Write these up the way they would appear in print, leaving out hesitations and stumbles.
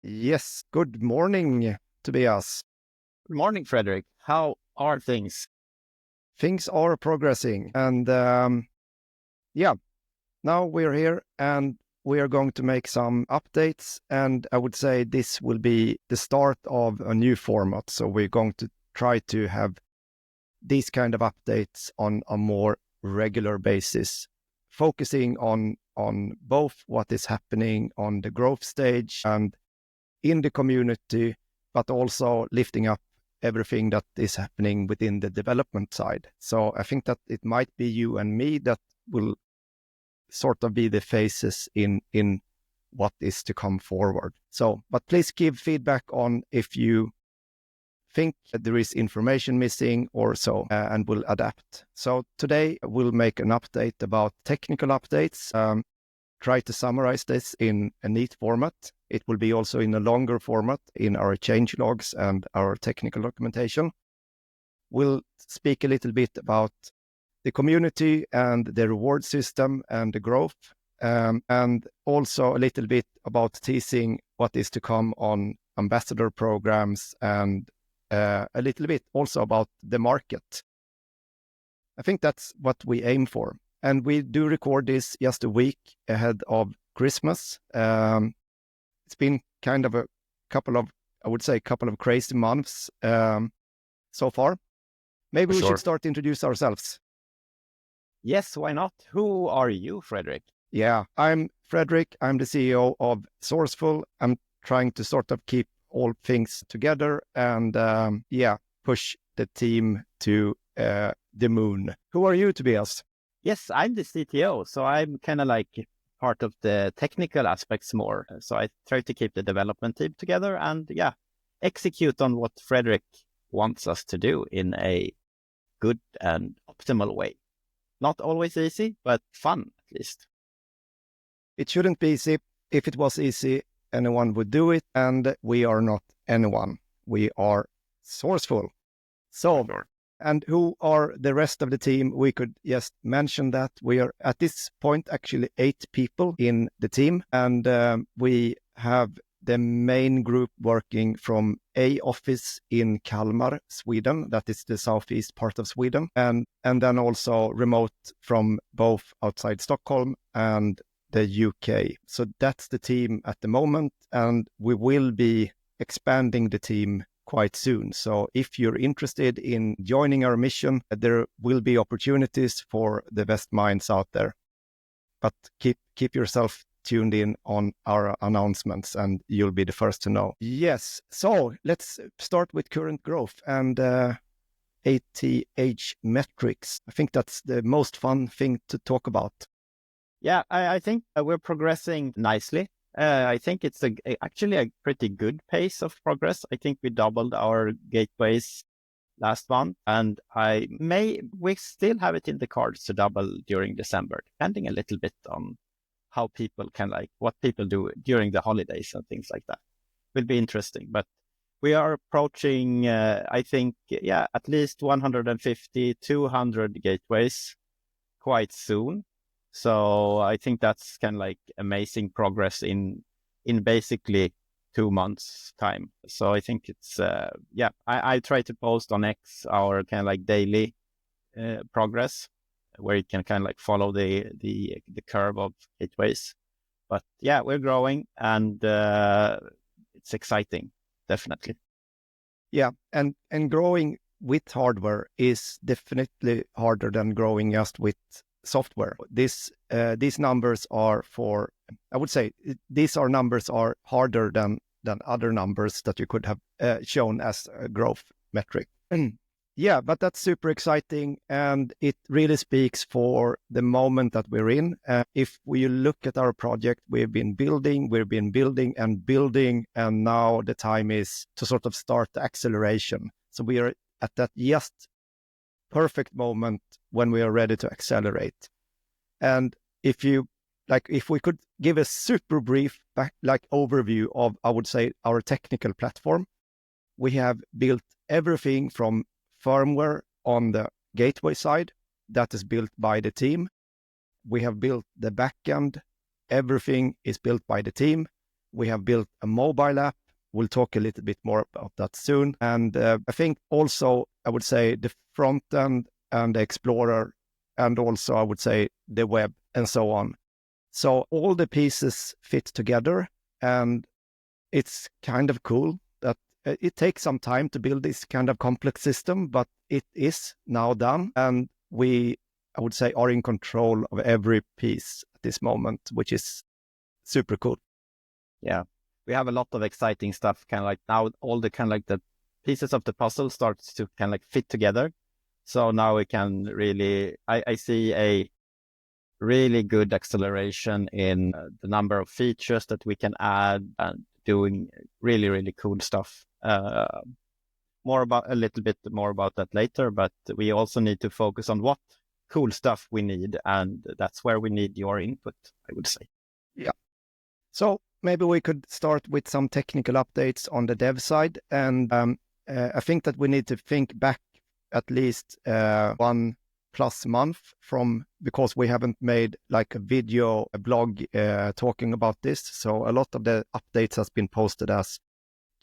Yes, good morning, Tobias. Good morning, Fredrik. How are things? Things are progressing, and now we're here and we are going to make some updates, and I would say this will be the start of a new format. So we're going to try to have these kind of updates on a more regular basis, focusing on both what is happening on the growth stage and in the community, but also lifting up everything that is happening within the development side. So I think that it might be you and me that will sort of be the faces in what is to come forward. So, but please give feedback on if you think that there is information missing or so, and we'll adapt. So today we'll make an update about technical updates, try to summarize this in a neat format. It will be also in a longer format in our change logs and our technical documentation. We'll speak a little bit about the community and the reward system and the growth, and also a little bit about teasing what is to come on ambassador programs, and a little bit also about the market. I think that's what we aim for. And we do record this just a week ahead of Christmas. It's been kind of a couple of crazy months so far. Maybe we should start to introduce ourselves. Yes, why not? Who are you, Fredrik? Yeah, I'm Fredrik. I'm the CEO of Sourceful. I'm trying to sort of keep all things together and push the team to the moon. Who are you, Tobias? Yes, I'm the CTO, so I'm kind of like part of the technical aspects more. So I try to keep the development team together and execute on what Fredrik wants us to do in a good and optimal way. Not always easy, but fun at least. It shouldn't be easy. If it was easy, anyone would do it, and we are not anyone. We are Sourceful. So, Sure. And who are the rest of the team? We could just mention that we are at this point actually 8 people in the team, and we have the main group working from a office in Kalmar, Sweden. That is the southeast part of Sweden, and then also remote from both outside Stockholm and the UK. So that's the team at the moment, and we will be expanding the team quite soon. So if you're interested in joining our mission, there will be opportunities for the best minds out there. But keep yourself tuned in on our announcements and you'll be the first to know. Yes, so let's start with current growth and ATH metrics. I think that's the most fun thing to talk about. Yeah, I think we're progressing nicely. I think it's actually a pretty good pace of progress. I think we doubled our gateways last month, and we still have it in the cards to double during December, depending a little bit on how people what people do during the holidays and things like that. Will be interesting, but we are approaching, I think, at least 150, 200 gateways quite soon. So I think that's kind of like amazing progress in basically 2 months time. So I think it's, I try to post on X our kind of like daily progress, where you can kind of like follow the curve of gateways. But yeah, we're growing and it's exciting, definitely. Yeah, and growing with hardware is definitely harder than growing just with software. These numbers are numbers are harder than other numbers that you could have shown as a growth metric. Yeah, but that's super exciting, and it really speaks for the moment that we're in. If we look at our project, we've been building, and now the time is to sort of start the acceleration. So we are at that just perfect moment when we are ready to accelerate. And if we could give a super brief overview of, I would say, our technical platform, we have built everything from firmware on the gateway side that is built by the team. We have built the backend. Everything is built by the team. We have built a mobile app. We'll talk a little bit more about that soon. And I think also, I would say the front end and the Explorer, and also I would say the web and so on. So all the pieces fit together, and it's kind of cool that it takes some time to build this kind of complex system, but it is now done. And we, I would say, are in control of every piece at this moment, which is super cool. Yeah. We have a lot of exciting stuff, kind of like now all the kind of like the pieces of the puzzle starts to kind of like fit together. So now we can really, I see a really good acceleration in the number of features that we can add and doing really, really cool stuff. A little bit more about that later, but we also need to focus on what cool stuff we need. And that's where we need your input, I would say. Yeah. So maybe we could start with some technical updates on the dev side. And I think that we need to think back at least 1+ month because we haven't made like a blog talking about this. So a lot of the updates has been posted as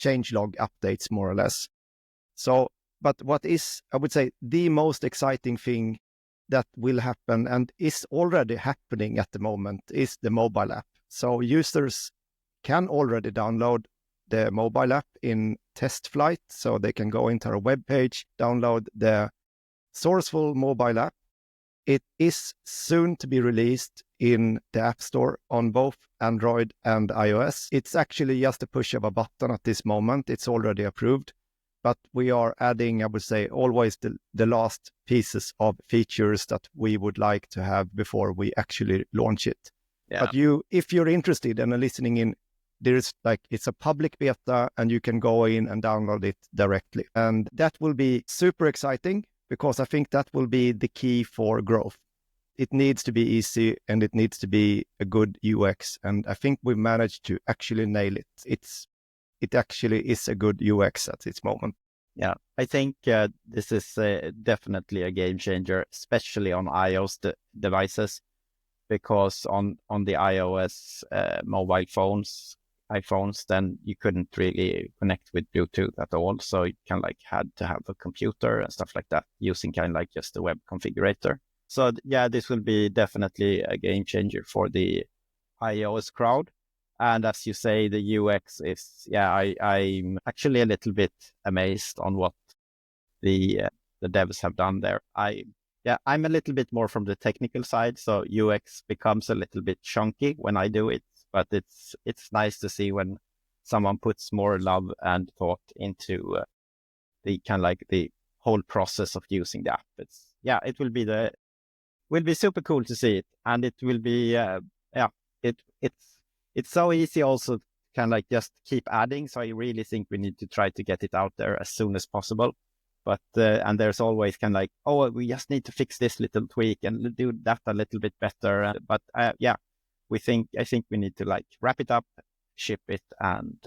changelog updates, more or less. So, but what is, I would say, the most exciting thing that will happen and is already happening at the moment is the mobile app. So users can already download the mobile app in test flight. So they can go into our webpage, download the Sourceful mobile app. It is soon to be released in the App Store on both Android and iOS. It's actually just a push of a button at this moment. It's already approved, but we are adding, I would say, always the last pieces of features that we would like to have before we actually launch it. Yeah. But if you're interested and are listening in, there's it's a public beta and you can go in and download it directly. And that will be super exciting because I think that will be the key for growth. It needs to be easy and it needs to be a good UX. And I think we've managed to actually nail it. It actually is a good UX at this moment. Yeah, I think this is definitely a game changer, especially on iOS devices, because on the iOS mobile phones, iPhones, then you couldn't really connect with Bluetooth at all. So you kind of had to have a computer and stuff like that using kind of just the web configurator. So yeah, this will be definitely a game changer for the iOS crowd. And as you say, the UX is, I'm actually a little bit amazed on what the devs have done there. I'm a little bit more from the technical side, so UX becomes a little bit chunky when I do it. But it's nice to see when someone puts more love and thought into the kind of the whole process of using the app. It will be super cool to see it, and it will be it's so easy also kind of just keep adding. So I really think we need to try to get it out there as soon as possible. But and there's always kind of we just need to fix this little tweak and do that a little bit better. But I think we need to wrap it up, ship it, and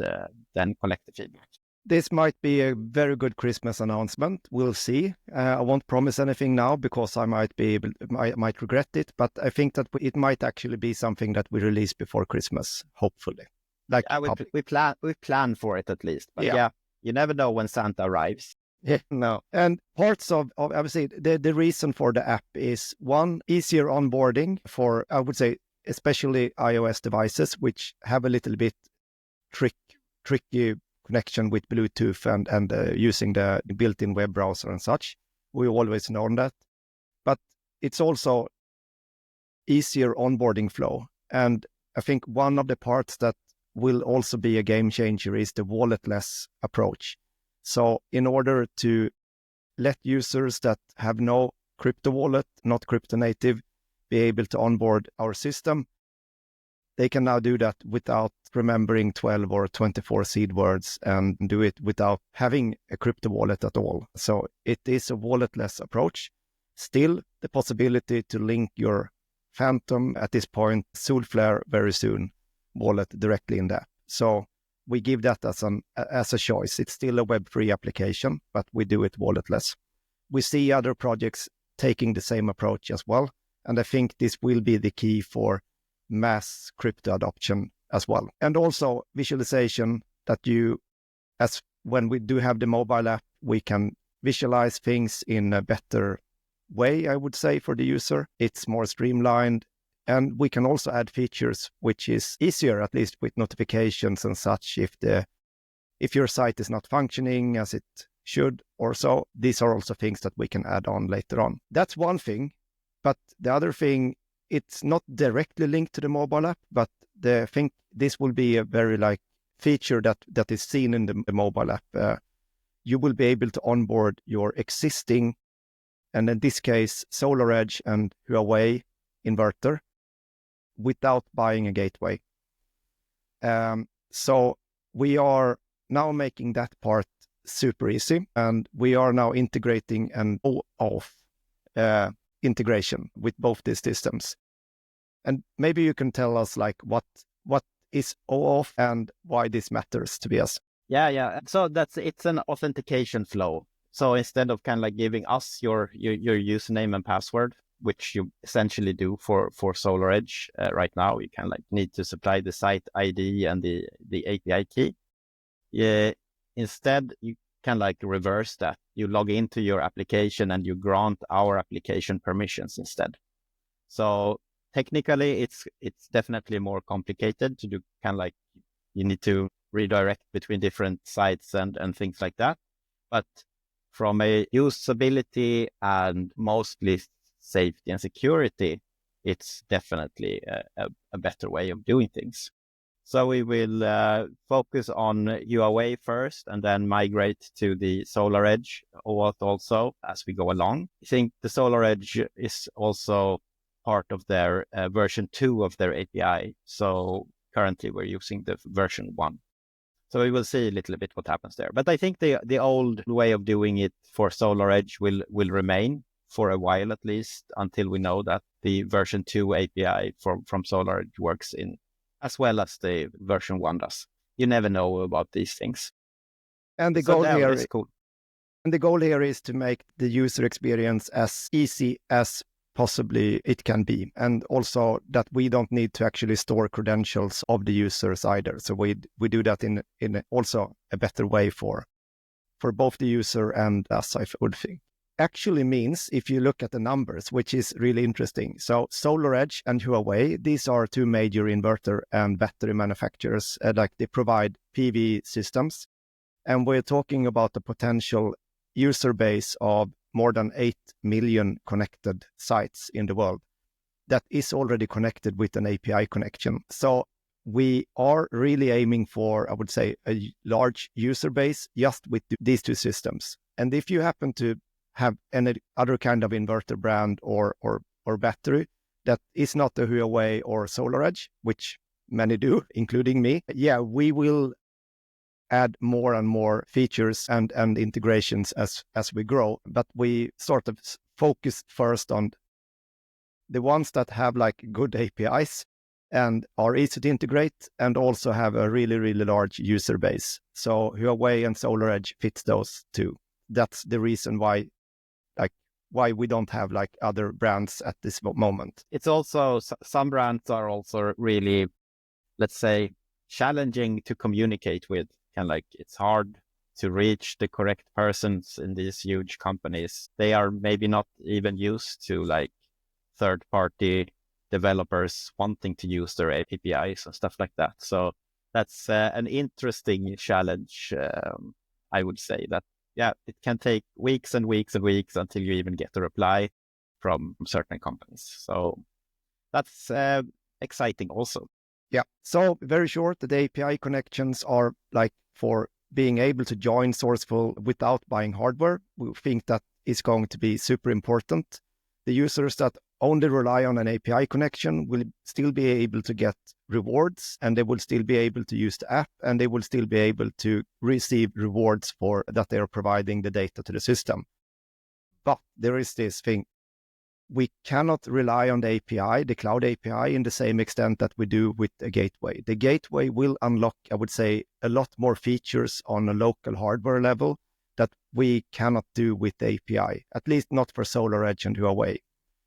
then collect the feedback. This might be a very good Christmas announcement. We'll see. I won't promise anything now because I might regret it. But I think that it might actually be something that we release before Christmas, hopefully. We plan for it at least. But you never know when Santa arrives. Yeah, no. And parts of obviously the reason for the app is one, easier onboarding for, I would say, especially iOS devices, which have a little bit tricky connection with Bluetooth and using the built-in web browser and such. We always known that. But it's also easier onboarding flow. And I think one of the parts that will also be a game changer is the walletless approach. So in order to let users that have no crypto wallet, not crypto native, be able to onboard our system, they can now do that without remembering 12 or 24 seed words and do it without having a crypto wallet at all. So it is a walletless approach. Still, the possibility to link your Phantom at this point, Soulflare very soon, wallet directly in the app. So we give that as a choice. It's still a Web3 application, but we do it walletless. We see other projects taking the same approach as well. And I think this will be the key for mass crypto adoption as well. And also visualization that as when we do have the mobile app, we can visualize things in a better way, I would say, for the user. It's more streamlined. And we can also add features which is easier, at least with notifications and such, if your site is not functioning as it should or so. These are also things that we can add on later on. That's one thing. But the other thing, it's not directly linked to the mobile app, but this will be a very feature that is seen in the mobile app. You will be able to onboard your existing, and in this case, SolarEdge and Huawei inverter without buying a gateway. So we are now making that part super easy, and we are now integrating an OAuth integration with both these systems. And maybe you can tell us what is OAuth and why this matters, Tobias. Yeah. So it's an authentication flow. So instead of giving us your username and password, which you essentially do for SolarEdge right now, you need to supply the site ID and the API key. Instead, you can reverse that. You log into your application and you grant our application permissions instead. So technically, it's definitely more complicated to do. You need to redirect between different sites and things like that. But from a usability and mostly safety and security, it's definitely a better way of doing things. So we will focus on Huawei first and then migrate to the SolarEdge OAuth also as we go along. I think the SolarEdge is also part of their version 2 of their API. So currently we're using the version 1. So we will see a little bit what happens there. But I think the old way of doing it for SolarEdge will remain for a while, at least until we know that the version 2 API from SolarEdge works in as well as the version 1 does. You never know about these things. And the goal here is cool. And the goal here is to make the user experience as easy as possibly it can be. And also that we don't need to actually store credentials of the users either. So we do that in also a better way for both the user and us, I would think. Actually means, if you look at the numbers, which is really interesting. So SolarEdge and Huawei, these are two major inverter and battery manufacturers. They provide PV systems. And we're talking about the potential user base of more than 8 million connected sites in the world that is already connected with an API connection. So we are really aiming for, I would say, a large user base just with these two systems. And if you happen to have any other kind of inverter brand or battery that is not a Huawei or SolarEdge, which many do, including me, we will add more and more features and integrations as we grow. But we sort of focus first on the ones that have good APIs and are easy to integrate and also have a really, really large user base. So Huawei and SolarEdge fits those two. That's the reason why we don't have other brands at this moment. It's also, some brands are also really, let's say, challenging to communicate with. It's hard to reach the correct persons in these huge companies. They are maybe not even used to third-party developers wanting to use their APIs and stuff like that. So that's an interesting challenge. I would say that, it can take weeks and weeks and weeks until you even get a reply from certain companies. So that's exciting also. Yeah. So very short, the API connections are for being able to join Sourceful without buying hardware. We think that is going to be super important. The users that only rely on an API connection will still be able to get rewards, and they will still be able to use the app, and they will still be able to receive rewards for that they are providing the data to the system. But there is this thing. We cannot rely on the API, the cloud API, in the same extent that we do with a gateway. The gateway will unlock, I would say, a lot more features on a local hardware level that we cannot do with the API, at least not for SolarEdge and Huawei.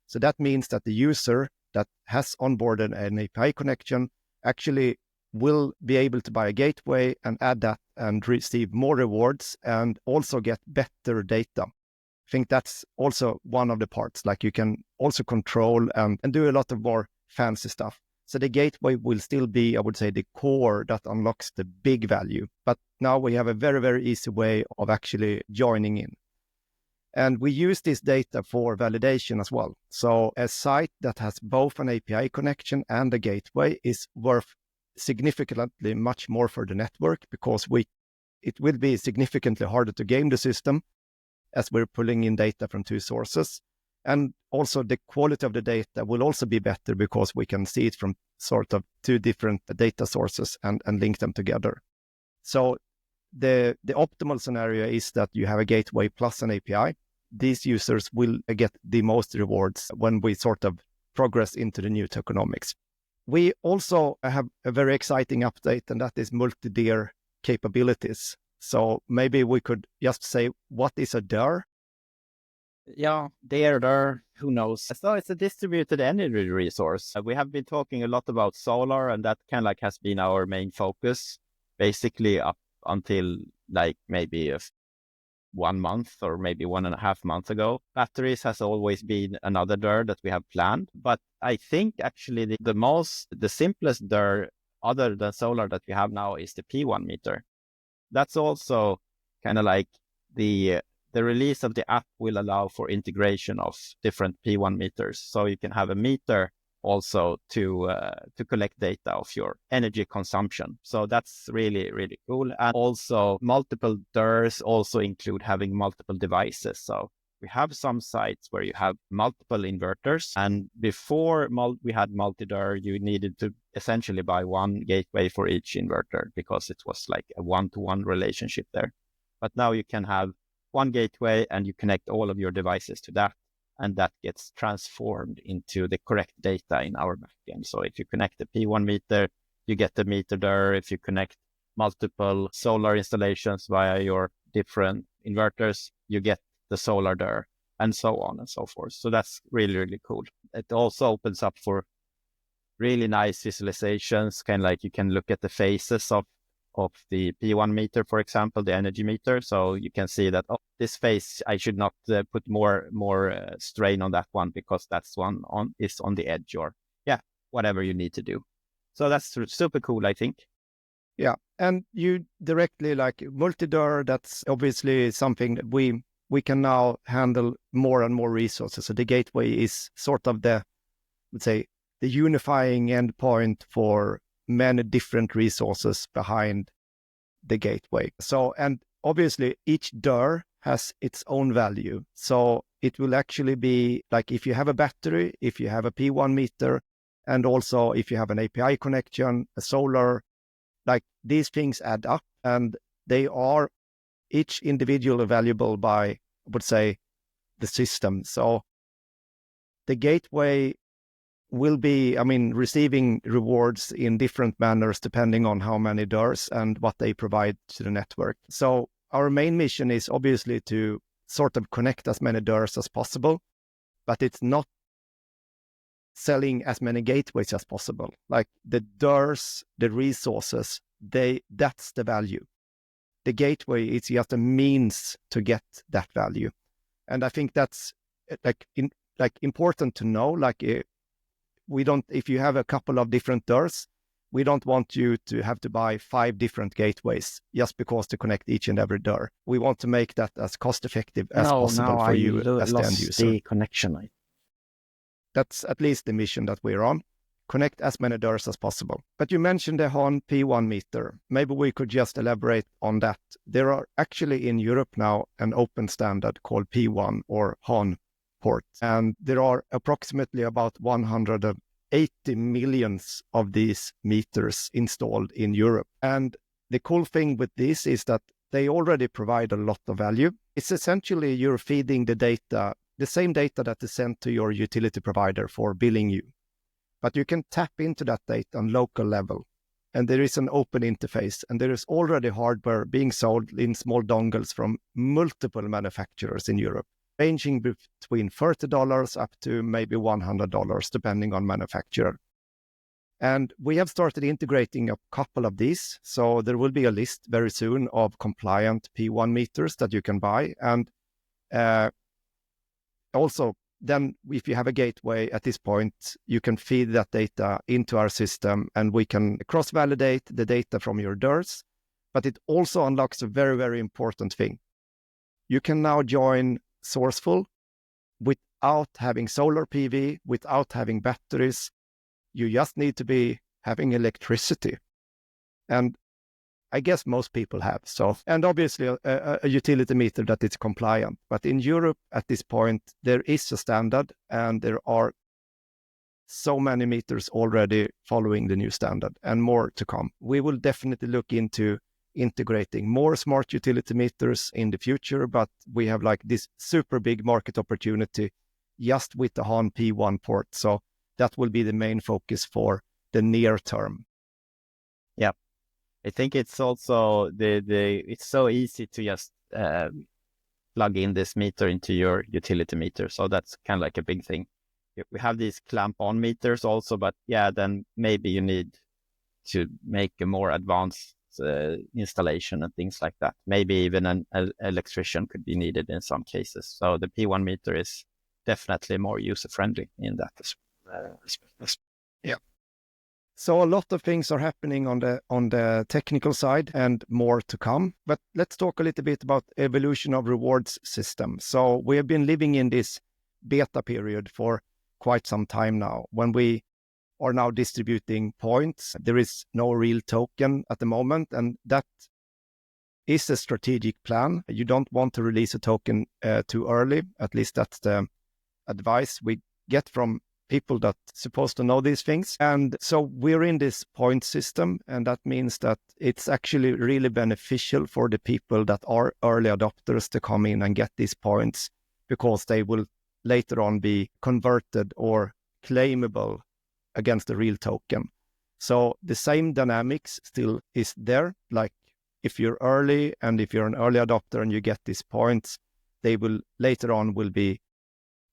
So that means that the user that has onboarded an API connection actually will be able to buy a gateway and add that and receive more rewards and also get better data. I think that's also one of the parts, like you can also control and do a lot of more fancy stuff. So the gateway will still be, I would say, the core that unlocks the big value. But now we have a very, very easy way of actually joining in. And we use this data for validation as well. So a site that has both an API connection and a gateway is worth significantly much more for the network, because it will be significantly harder to game the system as we're pulling in data from two sources. And also the quality of the data will also be better because we can see it from sort of two different data sources and link them together. So the optimal scenario is that you have a gateway plus an API. These users will get the most rewards when we sort of progress into the new tokenomics. We also have a very exciting update, and that is multi-DER capabilities. So maybe we could just say, what is a DER? Yeah, there, who knows? So it's a distributed energy resource. We have been talking a lot about solar, and that kind of like has been our main focus, basically up until like maybe 1 month or maybe 1.5 months ago. Batteries has always been another DER that we have planned, but I think actually the simplest DER other than solar that we have now is the P1 meter. That's also kind of like the release of the app will allow for integration of different P1 meters. So you can have a meter also to collect data of your energy consumption. So that's really, really cool. And also multiple DERs also include having multiple devices. So we have some sites where you have multiple inverters, and before we had multi-DER, you needed to essentially buy one gateway for each inverter because it was like a one-to-one relationship there. But now you can have one gateway and you connect all of your devices to that, and that gets transformed into the correct data in our backend. So if you connect the P1 meter, you get the meter DER. If you connect multiple solar installations via your different inverters, you get the solar DER, and so on and so forth. So that's really, really cool. It also opens up for really nice visualizations, kind of like you can look at the phases of the P1 meter, for example, the energy meter. So you can see that, this phase, I should not put more strain on that one because that's one is on the edge, or whatever you need to do. So that's super cool, I think. Yeah, and you directly like multi-DER, that's obviously something that we can now handle more and more resources. So the gateway is sort of let's say, the unifying endpoint for many different resources behind the gateway. So, and obviously each DER has its own value. So it will actually be like if you have a battery, if you have a P1 meter, and also if you have an API connection, a solar, like these things add up, and they are each individually valuable by, I would say, the system. So the gateway will be, receiving rewards in different manners depending on how many DERs and what they provide to the network. So our main mission is obviously to sort of connect as many DERs as possible, but it's not selling as many gateways as possible. Like the DERs, the resources, that's the value. The gateway is just a means to get that value. And I think that's important to know, if you have a couple of different DERs, we don't want you to have to buy 5 different gateways just because to connect each and every DER. We want to make that as cost effective as possible for you as the end user. The connection. That's at least the mission that we're on. Connect as many DERs as possible. But you mentioned the HON P1 meter. Maybe we could just elaborate on that. There are actually in Europe now an open standard called P1 or HON port. And there are approximately about 180 million of these meters installed in Europe. And the cool thing with this is that they already provide a lot of value. It's essentially you're feeding the data, the same data that is sent to your utility provider for billing you. But you can tap into that data on local level. And there is an open interface, and there is already hardware being sold in small dongles from multiple manufacturers in Europe, ranging between $30 up to maybe $100, depending on manufacturer. And we have started integrating a couple of these. So there will be a list very soon of compliant P1 meters that you can buy. And also, then if you have a gateway at this point, you can feed that data into our system and we can cross-validate the data from your DERs. But it also unlocks a very, very important thing. You can now join Sourceful without having solar PV, without having batteries. You just need to be having electricity. And I guess most people have. So, and obviously a utility meter that is compliant. But in Europe at this point, there is a standard and there are so many meters already following the new standard and more to come. We will definitely look into integrating more smart utility meters in the future, but we have like this super big market opportunity just with the HAN P1 port. So that will be the main focus for the near term. Yeah, I think it's also it's so easy to just plug in this meter into your utility meter. So that's kind of like a big thing. We have these clamp-on meters also, but yeah, then maybe you need to make a more advanced installation and things like that. Maybe even an electrician could be needed in some cases. So the P1 meter is definitely more user-friendly in that as well. Yeah. So a lot of things are happening on the technical side and more to come. But let's talk a little bit about evolution of rewards system. So we have been living in this beta period for quite some time now. When we are now distributing points, there is no real token at the moment, and that is a strategic plan. You don't want to release a token too early. At least that's the advice we get from people that supposed to know these things. And so we're in this point system, and that means that it's actually really beneficial for the people that are early adopters to come in and get these points, because they will later on be converted or claimable against the real token. So the same dynamics still is there. Like if you're early and if you're an early adopter and you get these points, they will later on will be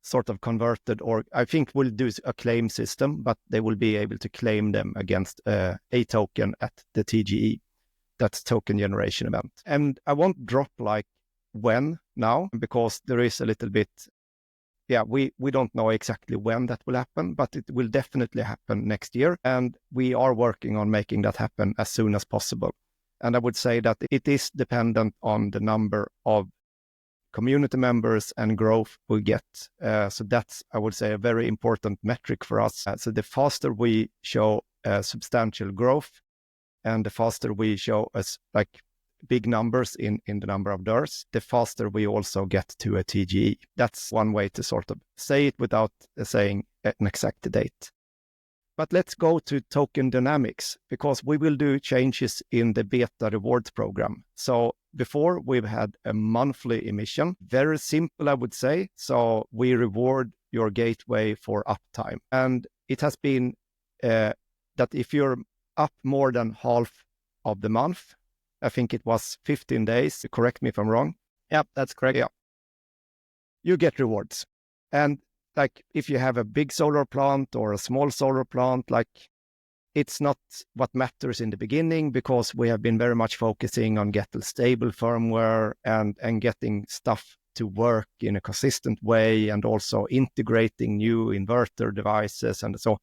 sort of converted, or I think we'll do a claim system, but they will be able to claim them against a token at the TGE. That's token generation event. And I won't drop like when now, because there is a little bit, we don't know exactly when that will happen, but it will definitely happen next year. And we are working on making that happen as soon as possible. And I would say that it is dependent on the number of community members and growth we get. So that's, I would say, a very important metric for us. So the faster we show substantial growth and the faster we show us like big numbers in the number of DERs, the faster we also get to a TGE. That's one way to sort of say it without saying an exact date. But let's go to token dynamics, because we will do changes in the beta rewards program. So before we've had a monthly emission, very simple, I would say. So we reward your gateway for uptime. And it has been that if you're up more than half of the month, I think it was 15 days, correct me if I'm wrong. Yeah, that's correct. Yeah. You get rewards. And like if you have a big solar plant or a small solar plant, like it's not what matters in the beginning, because we have been very much focusing on getting stable firmware and getting stuff to work in a consistent way, and also integrating new inverter devices and so.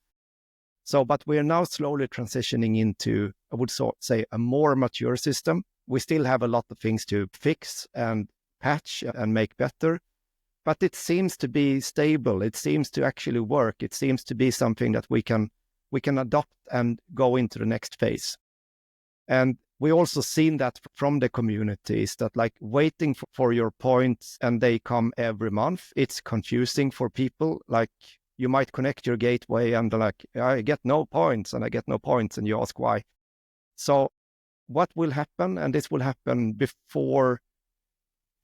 But we are now slowly transitioning into, I would say, a more mature system. We still have a lot of things to fix and patch and make better, but it seems to be stable. It seems to actually work. It seems to be something that we can adopt and go into the next phase. And we also seen that from the communities, that like waiting for your points and they come every month, it's confusing for people. Like you might connect your gateway and like, I get no points and I get no points, and you ask why. So what will happen, and this will happen before,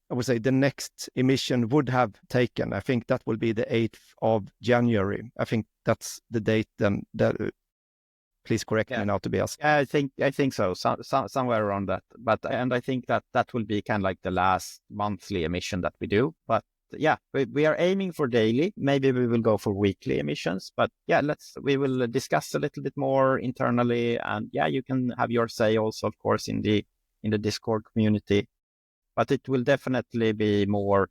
I would say, the next emission would have taken. I think that will be the 8th of January. I think that's the date. Then please correct me now, Tobias. I think so. Somewhere around that. And I think that will be kind of like the last monthly emission that we do. But yeah, we are aiming for daily. Maybe we will go for weekly emissions, but yeah, we will discuss a little bit more internally, and yeah, you can have your say also, of course, in the Discord community. But it will definitely be more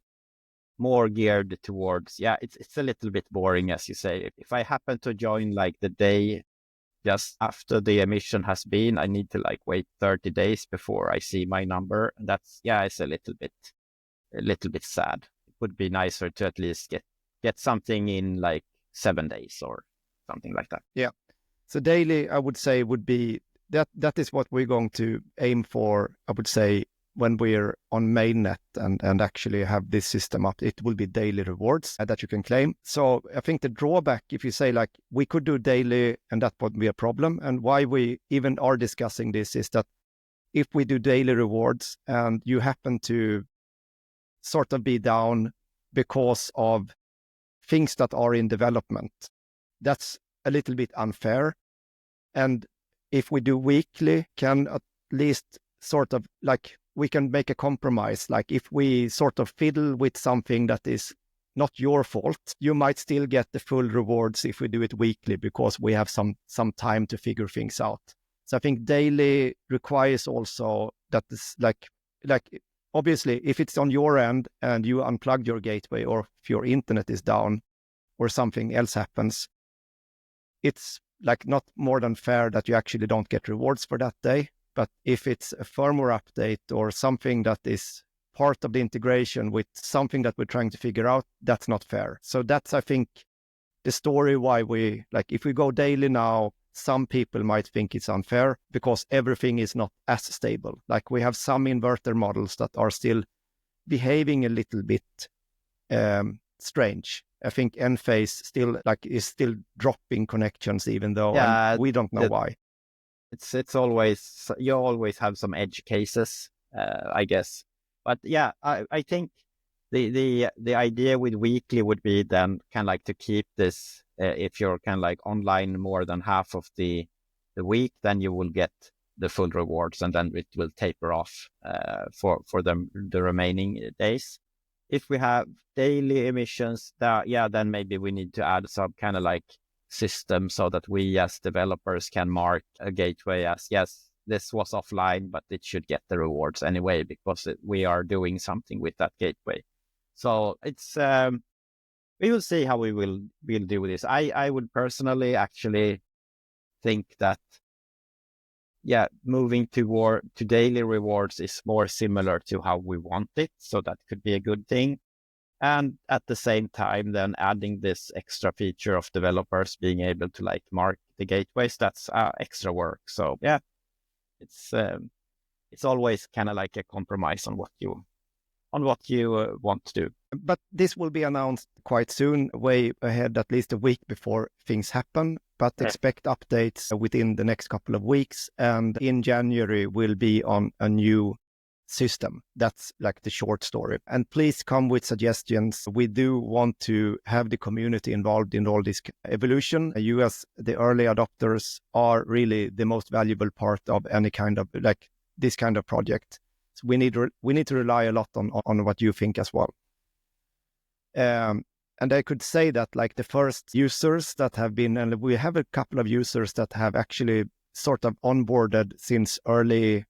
geared towards, yeah, it's a little bit boring, as you say. If I happen to join like the day just after the emission has been, I need to like wait 30 days before I see my number. And that's, yeah, it's a little bit sad. It would be nicer to at least get something in like 7 days or something like that. Yeah. So daily, I would say, would be that is what we're going to aim for, I would say, when we're on mainnet and actually have this system up. It will be daily rewards that you can claim. So I think the drawback, if you say like we could do daily and that would be a problem, and why we even are discussing this is that if we do daily rewards and you happen to sort of be down because of things that are in development, that's a little bit unfair. And if we do weekly, can at least sort of like, we can make a compromise. Like if we sort of fiddle with something that is not your fault, you might still get the full rewards if we do it weekly, because we have some time to figure things out. So I think daily requires also that this like obviously if it's on your end and you unplug your gateway, or if your internet is down or something else happens, it's like not more than fair that you actually don't get rewards for that day. But if it's a firmware update or something that is part of the integration with something that we're trying to figure out, that's not fair. So that's, I think, the story why we, like, if we go daily now, some people might think it's unfair because everything is not as stable. Like we have some inverter models that are still behaving a little bit strange. I think Enphase is still dropping connections, even though we don't know why. It's always, you always have some edge cases, I guess. But yeah, I think the idea with weekly would be then kind of like to keep this, if you're kind of like online more than half of the week, then you will get the full rewards, and then it will taper off for the remaining days. If we have daily emissions, then maybe we need to add some kind of like system so that we as developers can mark a gateway as, yes, this was offline, but it should get the rewards anyway because we are doing something with that gateway. So it's we will see how we'll do this. I would personally actually think that moving to daily rewards is more similar to how we want it, so that could be a good thing. And at the same time, then adding this extra feature of developers being able to like mark the gateways, that's extra work. So yeah, it's always kind of like a compromise on what you want to do. But this will be announced quite soon, way ahead, at least a week before things happen. But expect updates within the next couple of weeks. And in January, we'll be on a new system. That's like the short story. And please come with suggestions. We do want to have the community involved in all this evolution. You as the early adopters are really the most valuable part of any kind of like this kind of project. So we need to rely a lot on what you think as well. And I could say that like the first users that have been, and we have a couple of users that have actually sort of onboarded since early,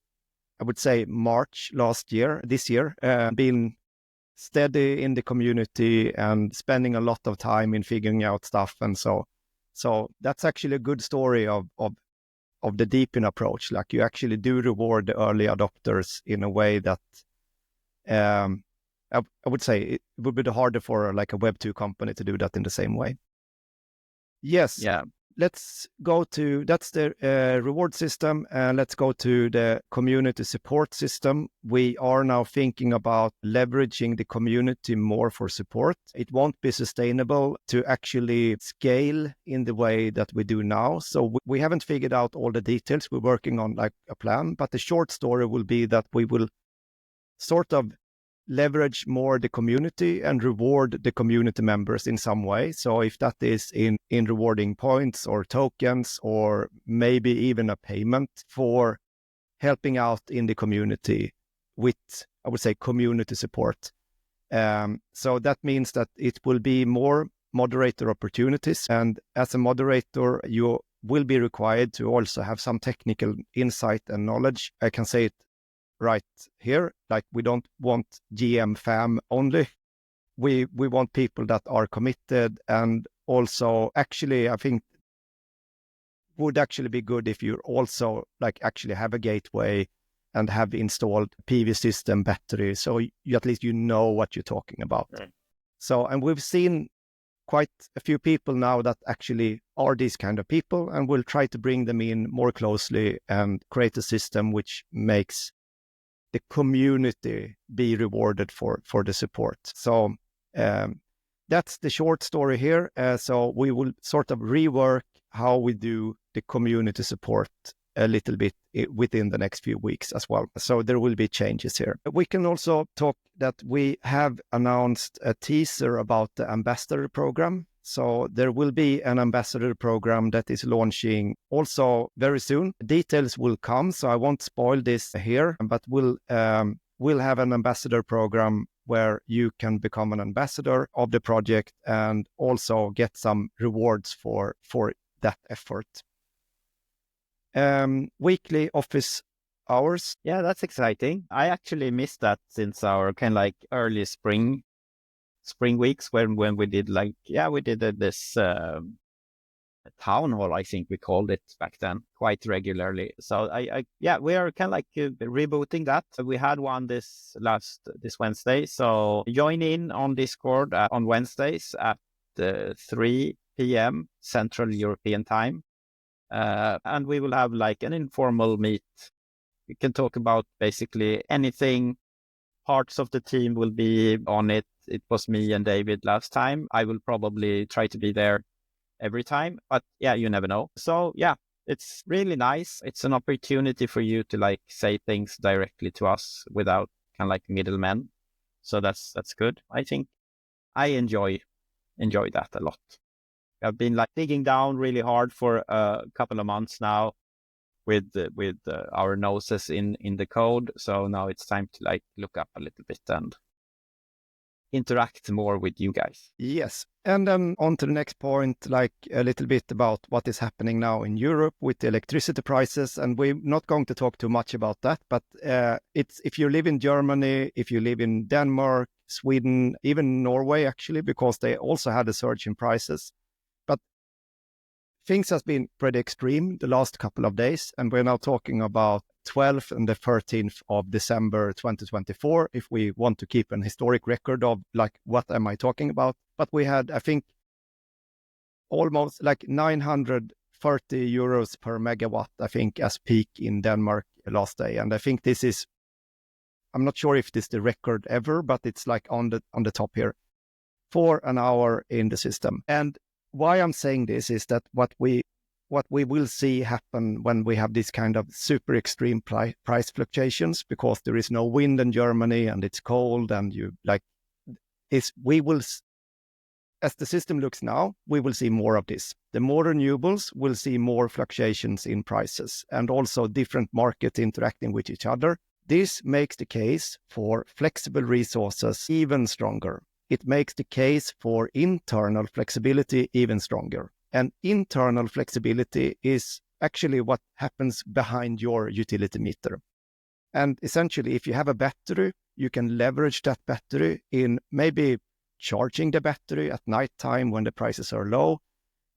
I would say March this year, been steady in the community and spending a lot of time in figuring out stuff. And so that's actually a good story of the deepen approach. Like you actually do reward the early adopters in a way that I would say it would be harder for like a Web2 company to do that in the same way. Yes. Yeah. Let's go to, that's the reward system, and let's go to the community support system. We are now thinking about leveraging the community more for support. It won't be sustainable to actually scale in the way that we do now. So we haven't figured out all the details. We're working on like a plan, but the short story will be that we will sort of leverage more the community and reward the community members in some way. So if that is in rewarding points or tokens, or maybe even a payment for helping out in the community with, I would say, community support. So that means that it will be more moderator opportunities. And as a moderator, you will be required to also have some technical insight and knowledge. I can say it right here, like we don't want GM fam only. We want people that are committed, and also actually I think would actually be good if you also like actually have a gateway and have installed PV system battery, so you at least you know what you're talking about. Right. So, and we've seen quite a few people now that actually are these kind of people, and we'll try to bring them in more closely and create a system which makes the community be rewarded for the support. So that's the short story here. So we will sort of rework how we do the community support a little bit within the next few weeks as well. So there will be changes here. We can also talk that we have announced a teaser about the ambassador program. So there will be an ambassador program that is launching also very soon. Details will come, so I won't spoil this here, but we'll have an ambassador program where you can become an ambassador of the project and also get some rewards for that effort. Weekly office hours. Yeah, that's exciting. I actually missed that since our kind of like early spring weeks when we did this town hall, I think we called it back then, quite regularly. So we are kind of like rebooting that. We had one this Wednesday. So join in on Discord on Wednesdays at 3 p.m. Central European time. And we will have like an informal meet. We can talk about basically anything. Parts of the team will be on it. It was me and David last time. I will probably try to be there every time, but yeah, you never know. So yeah, it's really nice. It's an opportunity for you to like say things directly to us without kind of like middlemen. So that's good. I think I enjoy that a lot. I've been like digging down really hard for a couple of months now with our noses in the code. So now it's time to like look up a little bit and interact more with you guys. Yes. And then on to the next point, like a little bit about what is happening now in Europe with the electricity prices. And we're not going to talk too much about that, but it's if you live in Germany, if you live in Denmark, Sweden, even Norway, actually, because they also had a surge in prices. But things has been pretty extreme the last couple of days, and we're now talking about 12th and the 13th of December 2024, if we want to keep an historic record of like what am I talking about. But we had, I think, almost like 930 euros per megawatt, I think, as peak in Denmark last day. And I think this is, I'm not sure if this is the record ever, but it's like on the top here for an hour in the system. And why I'm saying this is that what we will see happen when we have this kind of super extreme price fluctuations, because there is no wind in Germany and it's cold, and we will, as the system looks now, we will see more of this. The more renewables will see more fluctuations in prices, and also different markets interacting with each other. This makes the case for flexible resources even stronger. It makes the case for internal flexibility even stronger. And internal flexibility is actually what happens behind your utility meter. And essentially, if you have a battery, you can leverage that battery in maybe charging the battery at nighttime when the prices are low,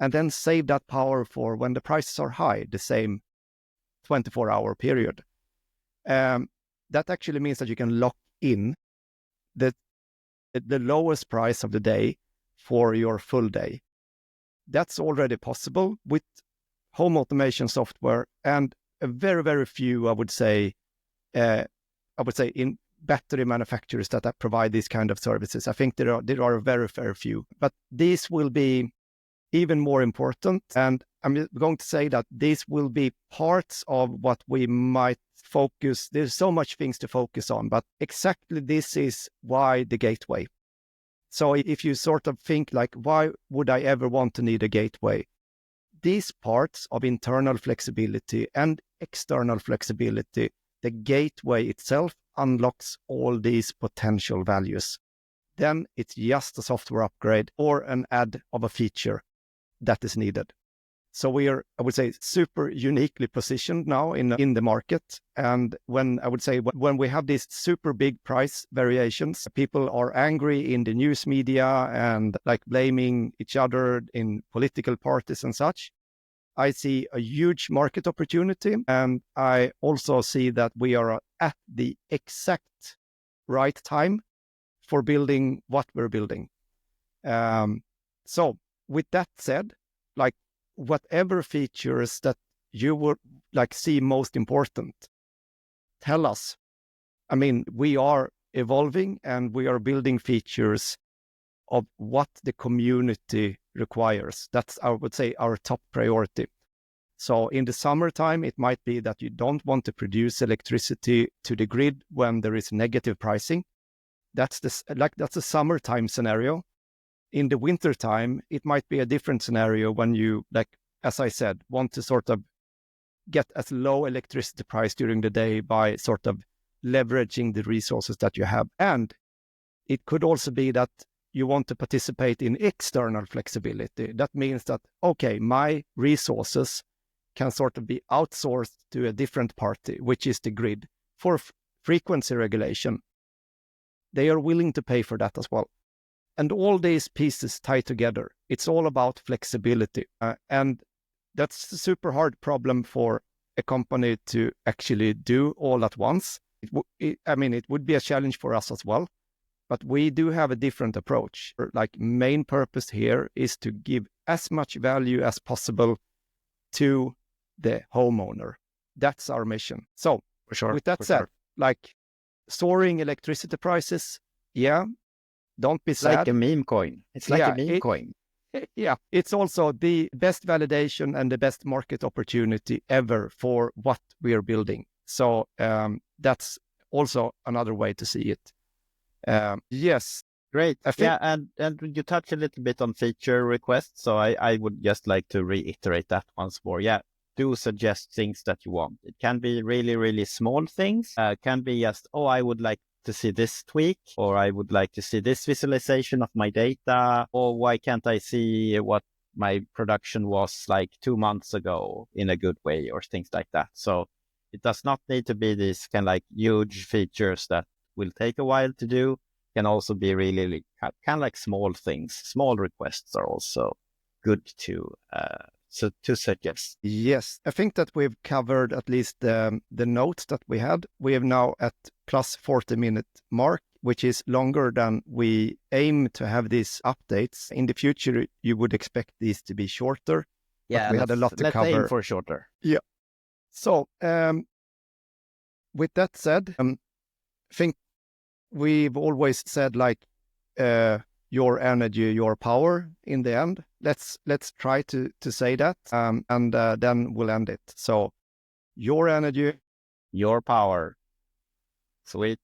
and then save that power for when the prices are high, the same 24-hour period. That actually means that you can lock in the lowest price of the day for your full day. That's already possible with home automation software, and a very, very few, I would say in battery manufacturers that provide these kind of services. I think there are very, very few, but these will be even more important. And I'm going to say that these will be parts of what we might focus. There's so much things to focus on, but exactly this is why the gateway. So if you sort of think like, why would I ever want to need a gateway? These parts of internal flexibility and external flexibility, the gateway itself unlocks all these potential values. then it's just a software upgrade or an add of a feature that is needed. So we are, I would say, super uniquely positioned now in the market. And when we have these super big price variations, people are angry in the news media and like blaming each other in political parties and such. I see a huge market opportunity. And I also see that we are at the exact right time for building what we're building. So with that said, like, whatever features that you would like see most important, tell us. I mean, we are evolving and we are building features of what the community requires. That's, I would say, our top priority. So in the summertime, it might be that you don't want to produce electricity to the grid when there is negative pricing. That's a summertime scenario. In the winter time, it might be a different scenario when you, like, as I said, want to sort of get as low electricity price during the day by sort of leveraging the resources that you have. And it could also be that you want to participate in external flexibility. That means that, okay, my resources can sort of be outsourced to a different party, which is the grid, for frequency regulation. They are willing to pay for that as well. And all these pieces tie together. It's all about flexibility. And that's a super hard problem for a company to actually do all at once. It would be a challenge for us as well. But we do have a different approach. Like, main purpose here is to give as much value as possible to the homeowner. That's our mission. So for sure, with that said, like, soaring electricity prices, yeah, don't be sad. Like a meme coin. It's like a meme coin. Yeah, it's also the best validation and the best market opportunity ever for what we are building. So that's also another way to see it. Yes. Great. And you touch a little bit on feature requests. So I would just like to reiterate that once more. Yeah, do suggest things that you want. It can be really, really small things. Can be just, I would like to see this tweak, or I would like to see this visualization of my data, or why can't I see what my production was like 2 months ago in a good way, or things like that. So it does not need to be these kind of like huge features that will take a while to do. It can also be really kind of like small things. Small requests are also good to suggest. Yes, I think that we've covered at least the notes that we had. We have now at plus 40-minute mark, which is longer than we aim to have these updates. In the future, you would expect these to be shorter. Yeah, but we had a lot to cover. Let's aim for shorter. Yeah. So with that said, I think we've always said, like, your energy, your power in the end. Let's try to say that, and then we'll end it. So your energy, your power. Sweet.